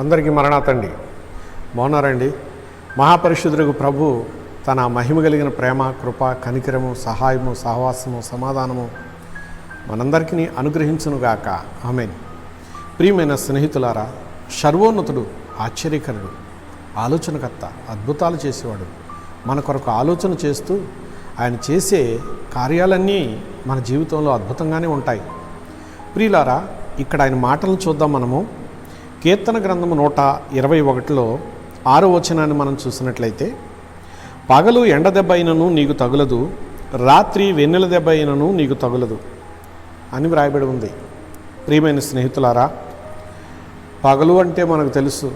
అందరికీ మరణాతండి. బాగున్నారండి? మహాపరిశుద్ధులకు ప్రభు తన మహిమ కలిగిన ప్రేమ, కృప, కనికరము, సహాయము, సహవాసము, సమాధానము మనందరికీ అనుగ్రహించునుగాక. ఆమేన్. ప్రియమైన స్నేహితులారా, సర్వోన్నతుడు, ఆశ్చర్యకరుడు, ఆలోచనకర్త, అద్భుతాలు చేసేవాడు, మన కొరకు ఆలోచన చేస్తూ ఆయన చేసే కార్యాలన్నీ మన జీవితంలో అద్భుతంగానే ఉంటాయి. ప్రియులారా, ఇక్కడ ఆయన మాటలను చూద్దాం. మనము కీర్తన గ్రంథము 121లో 6వ వచనాన్ని మనం చూసినట్లయితే, పగలు ఎండ దెబ్బ అయినను నీకు తగులదు, రాత్రి వెన్నెల దెబ్బ అయినను నీకు తగులదు అని వ్రాయబడి ఉంది. ప్రియమైన స్నేహితులారా, పగలు అంటే మనకు తెలుసు,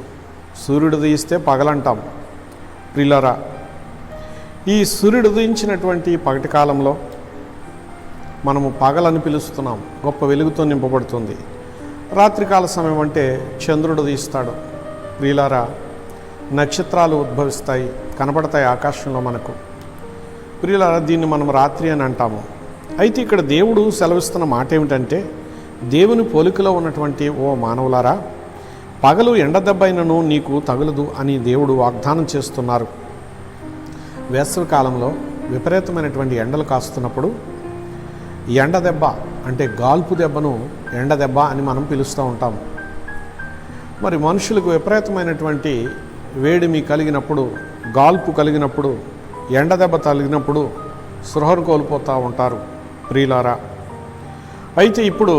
సూర్యుడు ఉదయిస్తే పగలంటాం. ప్రియులారా, ఈ సూర్యుడు ఉదయించినటువంటి పగటి కాలంలో మనము పగలని పిలుస్తున్నాం. గొప్ప వెలుగుతో నింపబడుతుంది. రాత్రికాల సమయం అంటే చంద్రుడు ఉదయిస్తాడు. ప్రియులారా, నక్షత్రాలు ఉద్భవిస్తాయి, కనబడతాయి ఆకాశంలో మనకు. ప్రియులారా, దీన్ని మనం రాత్రి అని అంటాము. అయితే ఇక్కడ దేవుడు సెలవిస్తున్న మాట ఏమిటంటే, దేవుని పోలికలో ఉన్నటువంటి ఓ మానవులారా, పగలు ఎండ దెబ్బైనను నీకు తగులదు అని దేవుడు వాగ్దానం చేస్తున్నారు. వేసవి కాలంలో విపరీతమైనటువంటి ఎండలు కాస్తున్నప్పుడు ఎండ దెబ్బ అంటే గాల్పు దెబ్బను ఎండ దెబ్బ అని మనం పిలుస్తూ ఉంటాము. మరి మనుషులకు విపరీతమైనటువంటి వేడిమి కలిగినప్పుడు, గాల్పు కలిగినప్పుడు, ఎండ దెబ్బ తగిలినప్పుడు స్పృహను కోల్పోతూ ఉంటారు. ప్రియులారా, అయితే ఇప్పుడు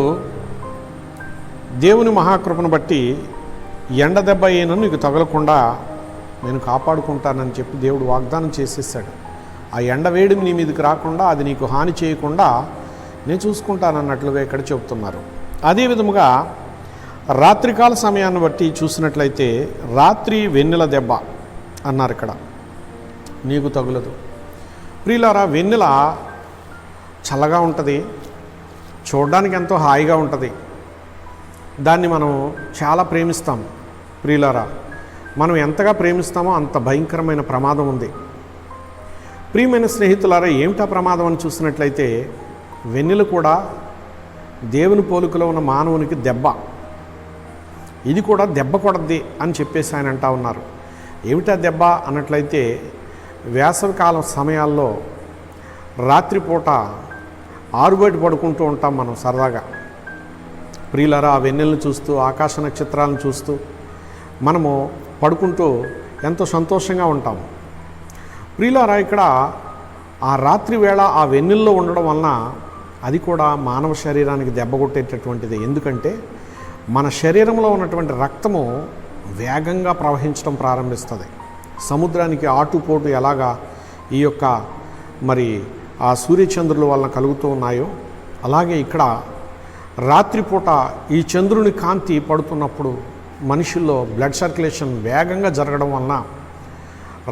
దేవుని మహాకృపను బట్టి ఎండ దెబ్బ అయినా నీకు తగలకుండా నేను కాపాడుకుంటానని చెప్పి దేవుడు వాగ్దానం చేసేసాడు. ఆ ఎండ వేడిమి నీ మీదకి రాకుండా, అది నీకు హాని చేయకుండా నేను చూసుకుంటానన్నట్లుగా ఇక్కడ చెబుతున్నారు. అదే విధముగా రాత్రికాల సమయాన్ని బట్టి చూసినట్లయితే, రాత్రి వెన్నెల దెబ్బ అన్నారు ఇక్కడ, నీకు తగులదు. ప్రియులారా, వెన్నెల చల్లగా ఉంటుంది, చూడడానికి ఎంతో హాయిగా ఉంటుంది. దాన్ని మనం చాలా ప్రేమిస్తాం. ప్రియులారా, మనం ఎంతగా ప్రేమిస్తామో అంత భయంకరమైన ప్రమాదం ఉంది. ప్రియమైన స్నేహితులారా, ఏమిటా ప్రమాదం అని చూసినట్లయితే, వెన్నెల కూడా దేవుని పోలికలో ఉన్న మానవునికి దెబ్బ. ఇది కూడా దెబ్బ కొడద్ది అని చెప్పేసి ఆయన అంటా ఉన్నారు. ఏమిటా దెబ్బ అన్నట్లయితే, వేసవికాలం సమయాల్లో రాత్రిపూట ఆరుబయట పడుకుంటూ ఉంటాం మనం సరదాగా. ప్రియులారా, ఆ వెన్నెలను చూస్తూ, ఆకాశ నక్షత్రాలను చూస్తూ మనము పడుకుంటూ ఎంతో సంతోషంగా ఉంటాము. ప్రియులారా, ఇక్కడ ఆ రాత్రి వేళ ఆ వెన్నెల్లో ఉండడం వలన అది కూడా మానవ శరీరానికి దెబ్బ కొట్టేటటువంటిది. ఎందుకంటే మన శరీరంలో ఉన్నటువంటి రక్తము వేగంగా ప్రవహించడం ప్రారంభిస్తుంది. సముద్రానికి ఆటుపోటు ఎలాగా ఈ యొక్క మరి ఆ సూర్యచంద్రుల వలన కలుగుతూ ఉన్నాయో, అలాగే ఇక్కడ రాత్రిపూట ఈ చంద్రుని కాంతి పడుతున్నప్పుడు మనుషుల్లో బ్లడ్ సర్క్యులేషన్ వేగంగా జరగడం వలన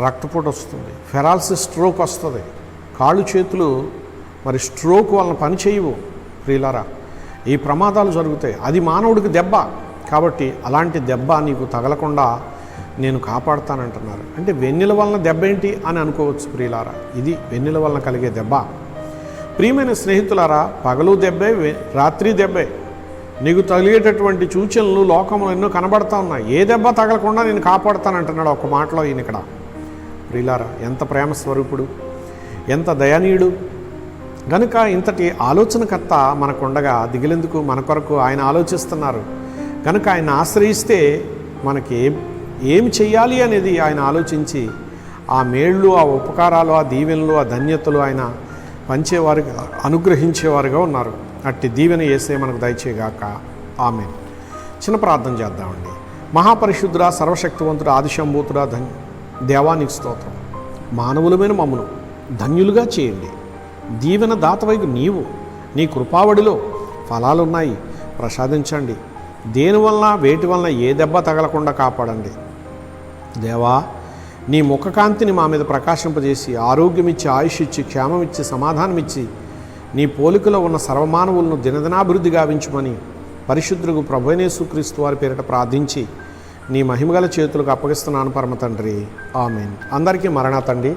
రక్తపోటు వస్తుంది, ఫెరాలసిస్, స్ట్రోక్ వస్తుంది. కాళ్ళు చేతులు మరి స్ట్రోక్ వలన పనిచేయవు. ప్రియులారా, ఈ ప్రమాదాలు జరుగుతాయి. అది మానవుడికి దెబ్బ. కాబట్టి అలాంటి దెబ్బ నీకు తగలకుండా నేను కాపాడుతానంటున్నారు. అంటే వెన్నెల వలన దెబ్బ ఏంటి అని అనుకోవచ్చు. ప్రియులారా, ఇది వెన్నెల వలన కలిగే దెబ్బ. ప్రియమైన స్నేహితులారా, పగలు దెబ్బే, రాత్రి దెబ్బే. నీకు తగిలేటటువంటి సూచనలు లోకంలో ఎన్నో కనబడతా ఉన్నాయి. ఏ దెబ్బ తగలకుండా నేను కాపాడుతానంటున్నాడు ఒక మాటలో ఈయన ఇక్కడ. ప్రియులారా, ఎంత ప్రేమ స్వరూపుడు, ఎంత దయనీయుడు. గనుక ఇంతటి ఆలోచనకర్త మనకుండగా దిగిలేందుకు, మన కొరకు ఆయన ఆలోచిస్తున్నారు. కనుక ఆయన ఆశ్రయిస్తే మనకి ఏమి చెయ్యాలి అనేది ఆయన ఆలోచించి ఆ మేళ్ళు, ఆ ఉపకారాలు, ఆ దీవెనలు, ఆ ధన్యతలు ఆయన పంచేవారుగా, అనుగ్రహించేవారుగా ఉన్నారు. అట్టి దీవెన యేసే మనకు దయచేయగాక. ఆమేన్. చిన్న ప్రార్థన చేద్దామండి. మహాపరిశుద్ధుడా, సర్వశక్తివంతుడా, ఆదిశంభూతుడా, దేవానికి స్తోత్రం. మానవులమైన మమ్మను ధన్యులుగా చేయండి. దీవెన దాతవైపు నీవు, నీ కృపావడిలో ఫలాలున్నాయి, ప్రసాదించండి. దేనివలన వేటి వలన ఏ దెబ్బ తగలకుండా కాపాడండి. దేవా, నీ ముఖకాంతిని మా మీద ప్రకాశింపజేసి, ఆరోగ్యమిచ్చి, ఆయుష్ ఇచ్చి, క్షేమమిచ్చి, సమాధానమిచ్చి, నీ పోలికలో ఉన్న సర్వమానవులను దినదినాభివృద్ధి గావించమని పరిశుద్ధులకు ప్రభువైన యేసుక్రీస్తు వారి పేరిట ప్రార్థించి నీ మహిమగల చేతులకు అప్పగిస్తున్నాను పరమ తండ్రి. ఆమేన్. అందరికీ మరణాతండి.